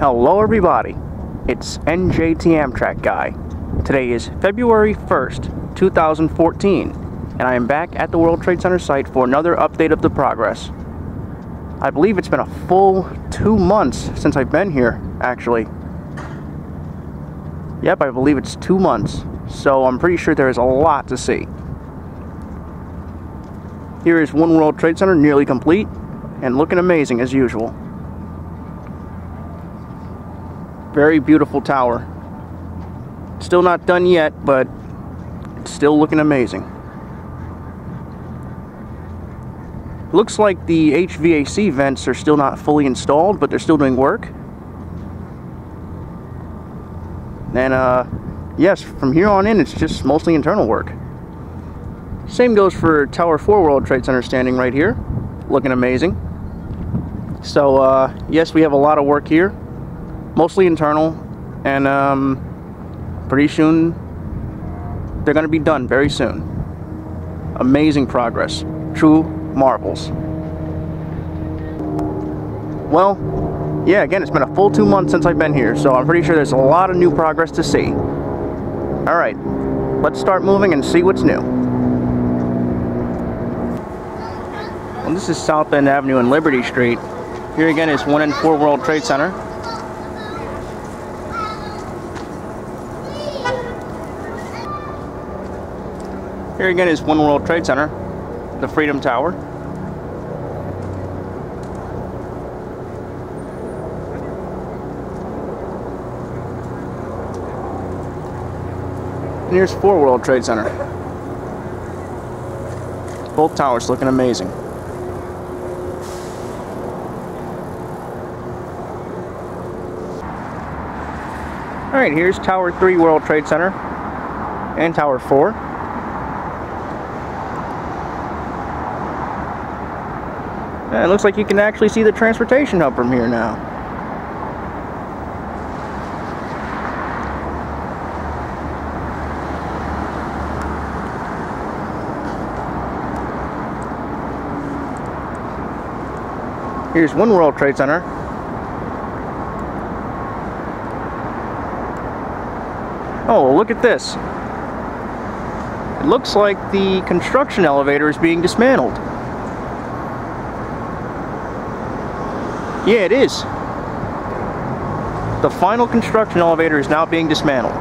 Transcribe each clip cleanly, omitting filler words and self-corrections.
Hello everybody, it's NJT Amtrak Guy. Today is February 1st, 2014, and I am back at the World Trade Center site for another update of the progress. I believe it's been a full 2 months since I've been here, actually. Yep, I believe it's 2 months, so I'm pretty sure there is a lot to see. Here is One World Trade Center nearly complete, and looking amazing as usual. Very beautiful tower. Still not done yet, but it's still looking amazing. Looks like the HVAC vents are still not fully installed, but they're still doing work. And yes, from here on in, it's just mostly internal work. Same goes for Tower 4 World Trade Center standing right here, looking amazing. So yes, we have a lot of work here. Mostly internal, and pretty soon they're going to be done very soon. Amazing progress. True marvels. Well, yeah, again, it's been a full 2 months since I've been here, so I'm pretty sure there's a lot of new progress to see. Alright, let's start moving and see what's new. Well, this is South Bend Avenue and Liberty Street. Here again is 1 and 4 World Trade Center. Here again is One World Trade Center, the Freedom Tower. And here's 4 World Trade Center. Both towers looking amazing. Alright, here's Tower 3 World Trade Center and Tower 4. It looks like you can actually see the transportation hub from here now. Here's One World Trade Center. Oh, look at this. It looks like the construction elevator is being dismantled. Yeah, it is. The final construction elevator is now being dismantled.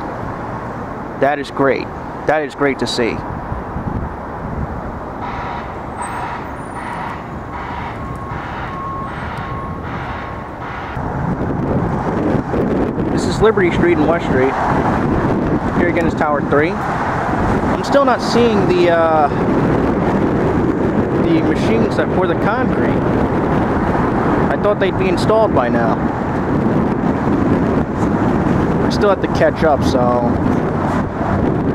That is great. That is great to see. This is Liberty Street and West Street. Here again is Tower 3. I'm still not seeing the machines that pour the concrete. I thought they'd be installed by now. I still have to catch up, so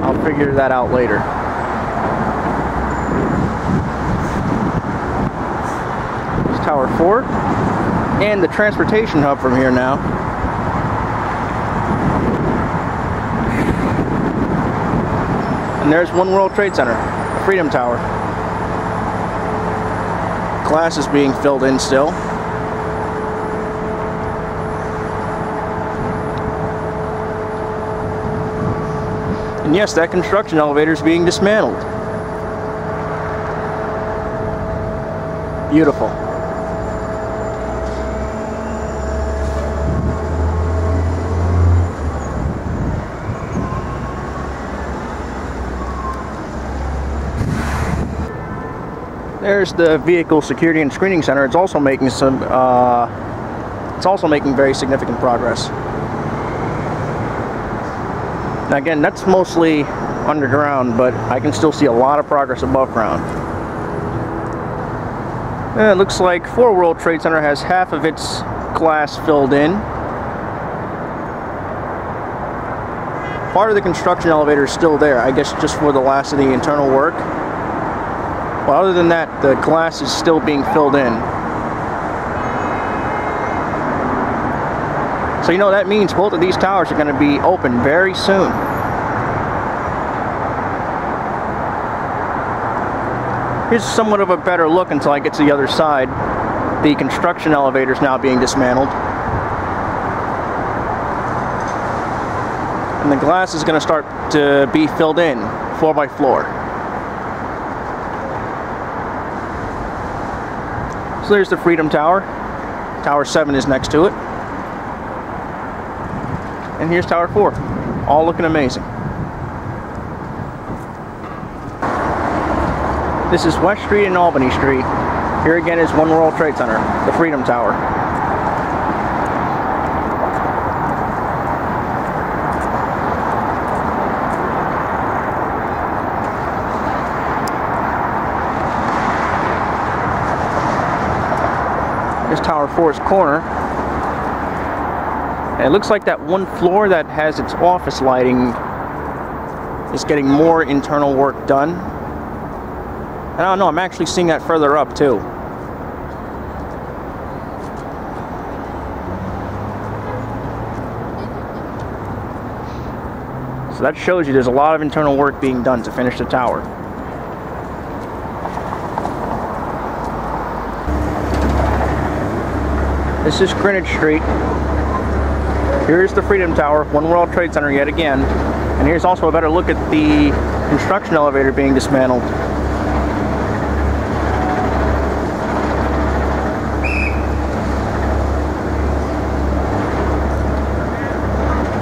I'll figure that out later. It's Tower 4 and the transportation hub from here now. And there's One World Trade Center, the Freedom Tower. Glass is being filled in still. And yes, that construction elevator is being dismantled. Beautiful. There's the Vehicle Security and Screening Center. It's also making very significant progress. Now again, that's mostly underground, but I can still see a lot of progress above ground. And it looks like 4 World Trade Center has half of its glass filled in. Part of the construction elevator is still there, I guess just for the last of the internal work. But other than that, the glass is still being filled in. So you know, that means both of these towers are going to be open very soon. Here's somewhat of a better look until I get to the other side. The construction elevator is now being dismantled. And the glass is going to start to be filled in, floor by floor. So there's the Freedom Tower. Tower 7 is next to it. And here's Tower 4. All looking amazing. This is West Street and Albany Street. Here again is One World Trade Center, the Freedom Tower. Here's Tower 4's corner. And it looks like that one floor that has its office lighting is getting more internal work done. I don't know, I'm actually seeing that further up too. So that shows you there's a lot of internal work being done to finish the tower. This is Greenwich Street. Here's the Freedom Tower, One World Trade Center yet again. And here's also a better look at the construction elevator being dismantled.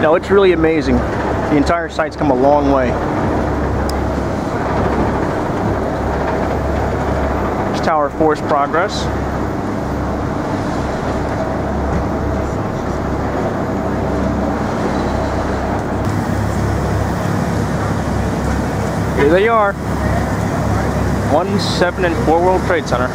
No, it's really amazing. The entire site's come a long way. Here's Tower 4's progress. Here they are. 1, 7, and 4 World Trade Center.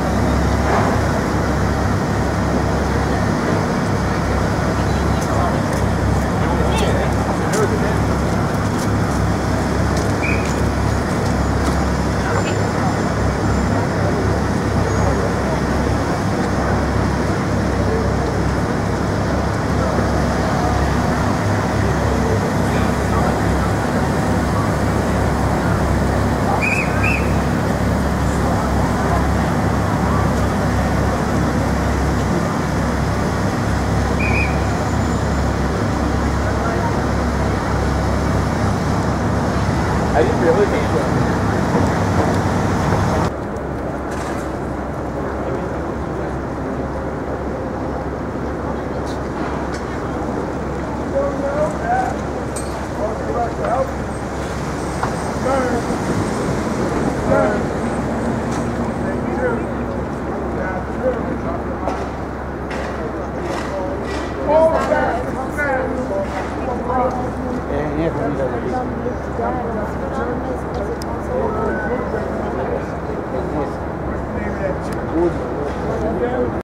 I didn't really think so. Yeah.